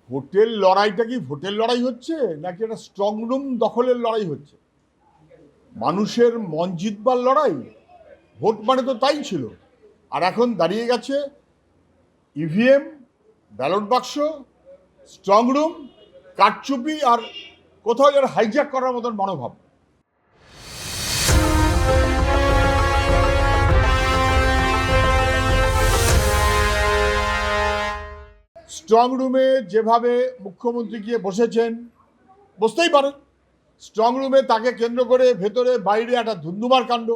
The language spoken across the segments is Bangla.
ভোটের লড়াইটা কি ভোটের লড়াই হচ্ছে নাকি একটা স্ট্রং রুম দখলের লড়াই হচ্ছে? মানুষের মন জিতবার লড়াই। ভোট মানে তো তাই ছিল। আর এখন দাঁড়িয়ে গেছে ইভিএম, ব্যালট বাক্স, স্ট্রং রুম, কারচুপি আর কোথাও যেন হাইজ্যাক করার মতন মনোভাব। স্ট্রং রুমে যেভাবে মুখ্যমন্ত্রী গিয়ে বসেছেন, বসতেই পারেন। স্ট্রং রুমে তাকে কেন্দ্র করে ভেতরে বাইরে একটা ধুন্ধুমার কাণ্ড,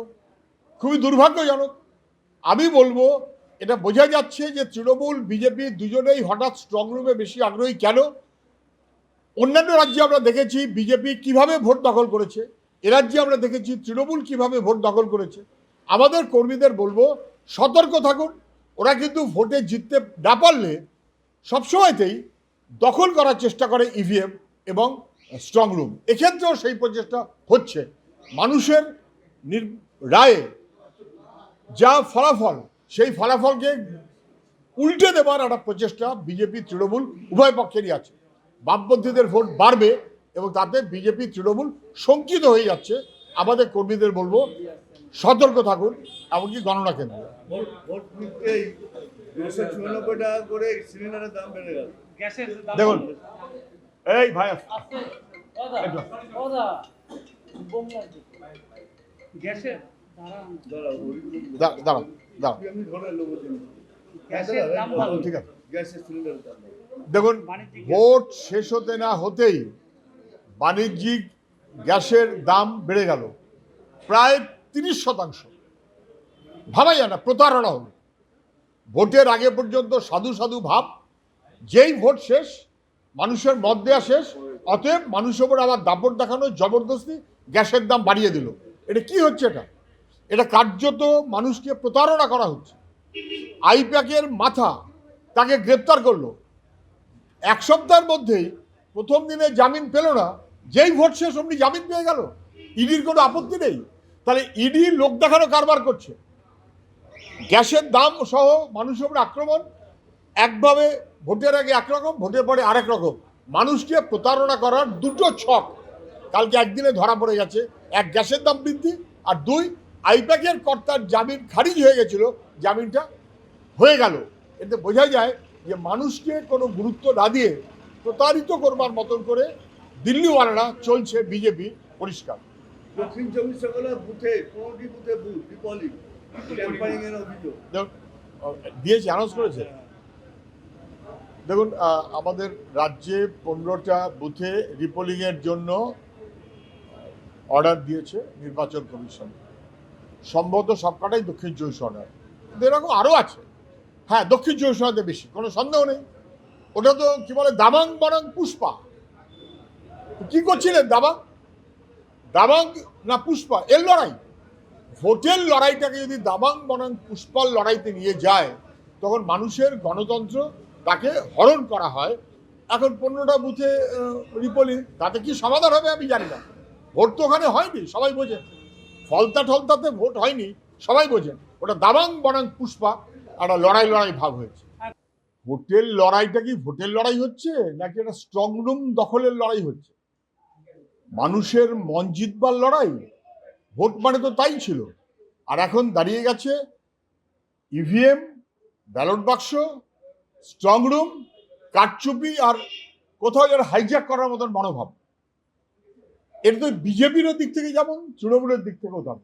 খুবই দুর্ভাগ্যজনক। আমি বলবো এটা বোঝা যাচ্ছে যে তৃণমূল বিজেপি দুজনেই হঠাৎ স্ট্রং রুমে বেশি আগ্রহী কেন। অন্যান্য রাজ্যে আমরা দেখেছি বিজেপি কিভাবে ভোট দখল করেছে, এ রাজ্যে আমরা দেখেছি তৃণমূল কিভাবে ভোট দখল করেছে। আমাদের কর্মীদের বলবো সতর্ক থাকুন। ওরা কিন্তু ভোটে জিততে না পারলে সবসময়তেই দখল করার চেষ্টা করে ইভিএম এবং স্ট্রং রুম। এক্ষেত্রেও সেই প্রচেষ্টা হচ্ছে। মানুষের রায়ে যা ফলাফল, সেই ফলাফলকে উল্টে দেবার একটা প্রচেষ্টা বিজেপি তৃণমূল উভয় পক্ষেরই আছে। বামপন্থীদের ভোট বাড়বে এবং তাতে বিজেপি তৃণমূল শঙ্কিত হয়ে যাচ্ছে। আমাদের কর্মীদের বলবো সতর্ক থাকুন, এমনকি গণনা কেন্দ্রে। দেখুন এই ভাই দাঁড়াও, ঠিক আছে। দেখুন, ভোট শেষ হতে না হতেই বাণিজ্যিক গ্যাসের দাম বেড়ে গেল প্রায় 30%। ভাবা যায় না, প্রতারণা হলো। ভোটের আগে পর্যন্ত সাধু সাধু ভাব, যেই ভোট শেষ মানুষের মত দেওয়া শেষ, অতএব মানুষের উপর আবার দাপট দেখানো, জবরদস্তি গ্যাসের দাম বাড়িয়ে দিল। এটা কি হচ্ছে? এটা কার্যত মানুষকে প্রতারণা করা হচ্ছে। আইপ্যাকের মাথা তাকে গ্রেপ্তার করলো, এক সপ্তাহের মধ্যেই প্রথম দিনে জামিন পেল না, যেই ভোট শেষ অমনি জামিন পেয়ে গেল। ইডির কোনো আপত্তি নেই। তাহলে ইডি লোক দেখানো কারবার করছে। গ্যাসের দাম সহ মানুষের উপর আক্রমণ, একভাবে ভোটের আগে একরকম, ভোটের পরে আরেক রকম। মানুষকে প্রতারণা করার দুটো ছক কালকে একদিনে ধরা পড়ে গেছে। এক, গ্যাসের দাম বৃদ্ধি, আর দুই, আইপ্যাকের কর্তার জামিন খারিজ হয়ে গেছিল, জামিনটা হয়ে গেল। এতে বোঝা যায় যে মানুষকে কোনো গুরুত্ব না দিয়ে প্রতারিত করবার মতন করে দিল্লিওয়ালারা চলছে। বিজেপি পরিষ্কার। দক্ষিণ 24 পরগনার বুথে 15টি বুথে বুথ রিপলিং ক্যাম্পেইনিং এর অভিযোগ দিয়েছে, অ্যানাউন্স করেছে। দেখুন, আমাদের রাজ্যে 15টা বুথে রিপোলিংয়ের জন্য অর্ডার দিয়েছে নির্বাচন কমিশন। সম্ভবত সবকটাই দক্ষিণ 24 পরগনায়, এরকম আরও আছে। হ্যাঁ, দক্ষিণ 24 পরগনাতে বেশি, কোনো সন্দেহ নেই। ওটা তো কি বলে, দাবাং বনাং পুষ্পা। কি করছিলেন? দাবাং না পুষ্পা, এর লড়াই। ভোটের লড়াইটাকে যদি দাবাং বনাং পুষ্পার লড়াইতে নিয়ে যায়, তখন মানুষের গণতন্ত্র তাকে হরণ করা হয়। এখন 15টা বুথে রিপোলিং, তাতে কি সমাধান হবে আমি জানি না। ভোট তো ওখানে হয়নি, সবাই বোঝেন। ফলতাতে ভোট হয়নি, সবাই বোঝেন। ওটা দাবাং বনাং পুষ্পা, একটা লড়াই ভাব হয়েছে। ভোটের লড়াইটা কি ভোটের লড়াই হচ্ছে নাকি একটা স্ট্রং রুম দখলের লড়াই হচ্ছে? মানুষের মন জিতবার লড়াই। ভোট মানে তো তাই ছিল। আর এখন দাঁড়িয়ে গেছে ইভিএম, ব্যালট বাক্স, স্ট্রং রুম, কারচুপি আর কোথাও যেন হাইজ্যাক করার মতন মনোভাব। এটা তো বিজেপির দিক থেকে যেমন, তৃণমূলের দিক থেকেও তেমন।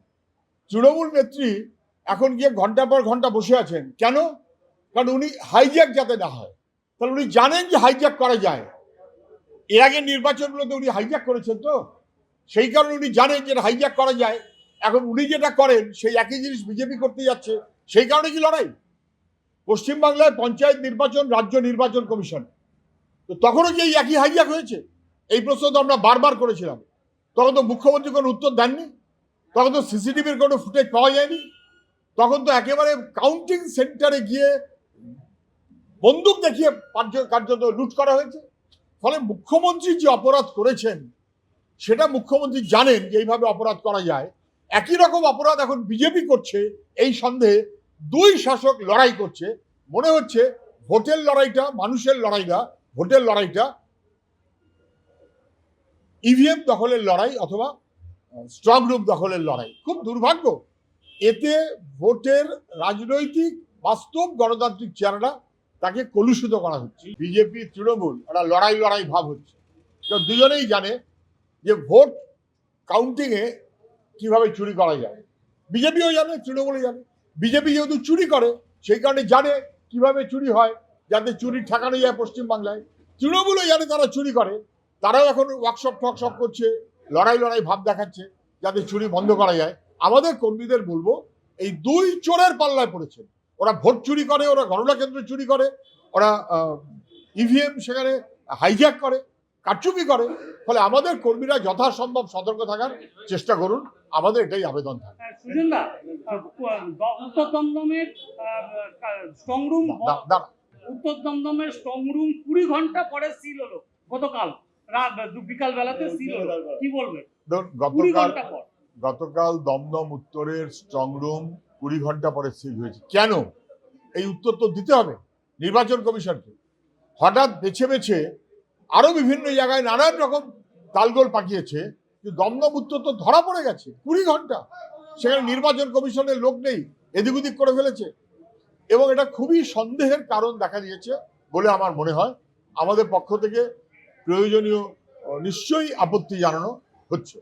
তৃণমূল নেত্রী এখন গিয়ে ঘন্টার পর ঘন্টা বসে আছেন। কেন? কারণ উনি হাইজ্যাক যাতে না হয়। তাহলে উনি জানেন যে হাইজ্যাক করা যায়। এর আগে নির্বাচনগুলোতে উনি হাইজ্যাক করেছেন, তো সেই কারণে উনি জানেন যে হাইজ্যাক করা যায়। এখন উনি যেটা করেন সেই একই জিনিস বিজেপি করতে যাচ্ছে, সেই কারণে কি লড়াই? পশ্চিমবাংলায় পঞ্চায়েত নির্বাচন, রাজ্য নির্বাচন কমিশন, তো তখনও কি এই একই হাইজ্যাক হয়েছে? এই প্রশ্ন তো আমরা বারবার করেছিলাম। তখন তো মুখ্যমন্ত্রী কোনো উত্তর দেননি, তখন তো সিসিটিভির কোনো ফুটেজ পাওয়া যায়নি, তখন তো একেবারে কাউন্টিং সেন্টারে গিয়ে বন্দুক দেখিয়ে কার্যত লুট করা হয়েছে। ফলে মুখ্যমন্ত্রী যে অপরাধ করেছেন সেটা মুখ্যমন্ত্রী জানেন যে এইভাবে অপরাধ করা যায়। একই রকম অপরাধ এখন বিজেপি করছে। এই সন্দেহে দুই শাসক লড়াই করছে। মনে হচ্ছে ভোটের লড়াইটা মানুষের লড়াই না, ভোটের লড়াইটা ইভিএম দখলের লড়াই অথবা স্ট্রং রুম দখলের লড়াই। খুব দুর্ভাগ্য, এতে ভোটের রাজনৈতিক বাস্তব গণতান্ত্রিক চেহারাটা তাকে কলুষিত করা হচ্ছে। বিজেপি তৃণমূল একটা লড়াই লড়াই ভাব হচ্ছে। তো দুজনেই জানে যে ভোট কাউন্টিংয়ে কিভাবে চুরি করা যায়। বিজেপিও জানে, তৃণমূলও জানে। বিজেপি যেহেতু চুরি করে সেই কারণে জানে কিভাবে চুরি হয়, যাতে চুরি ঠেকানো যায় পশ্চিমবাংলায়। তৃণমূলও জানে তারা চুরি করে, তারাও এখন ওয়ার্কশপ টকশপ করছে, লড়াই লড়াই ভাব দেখাচ্ছে যাতে চুরি বন্ধ করা যায়। আমাদের কর্মীদের বলবো, এই দুই চোরের পাল্লায় পড়েছে। ওরা ভোট চুরি করে, ওরা গণনা কেন্দ্র চুরি করে, ওরা ইভিএম সেখানে হাইজ্যাক করে, কারচুপি করে। ফলে আমাদের কর্মীরা যথাসম্ভব সতর্ক থাকার চেষ্টা করুন, আমাদের এটাই আবেদন থাকে। সুজনদা, উত্তর দমদমের স্ট্রং রুম উত্তর দমদমের স্ট্রং রুম 20 ঘন্টা পরে সিল হলো গতকাল বিকাল বেলাতে সিল হলো, কি বলবে? গতকাল দমদম উত্তরের স্ট্রং রুম 20 ঘন্টা পরে সিল হয়েছে। কেন? এই উত্তর তো দিতে হবে নির্বাচন কমিশনকে। হঠাৎ বেছে বেছে আরো বিভিন্ন জায়গায় নানান রকম তালগোল পাকিয়েছে, কিন্তু দমদম উত্তর তো ধরা পড়ে গেছে 20 ঘন্টা। সেখানে নির্বাচন কমিশনের লোক নেই, এদিক ওদিক করে ফেলেছে, এবং এটা খুবই সন্দেহের কারণ দেখা দিয়েছে বলে আমার মনে হয়। আমাদের পক্ষ থেকে প্রয়োজনীয় নিশ্চয়ই আপত্তি জানানো হচ্ছে।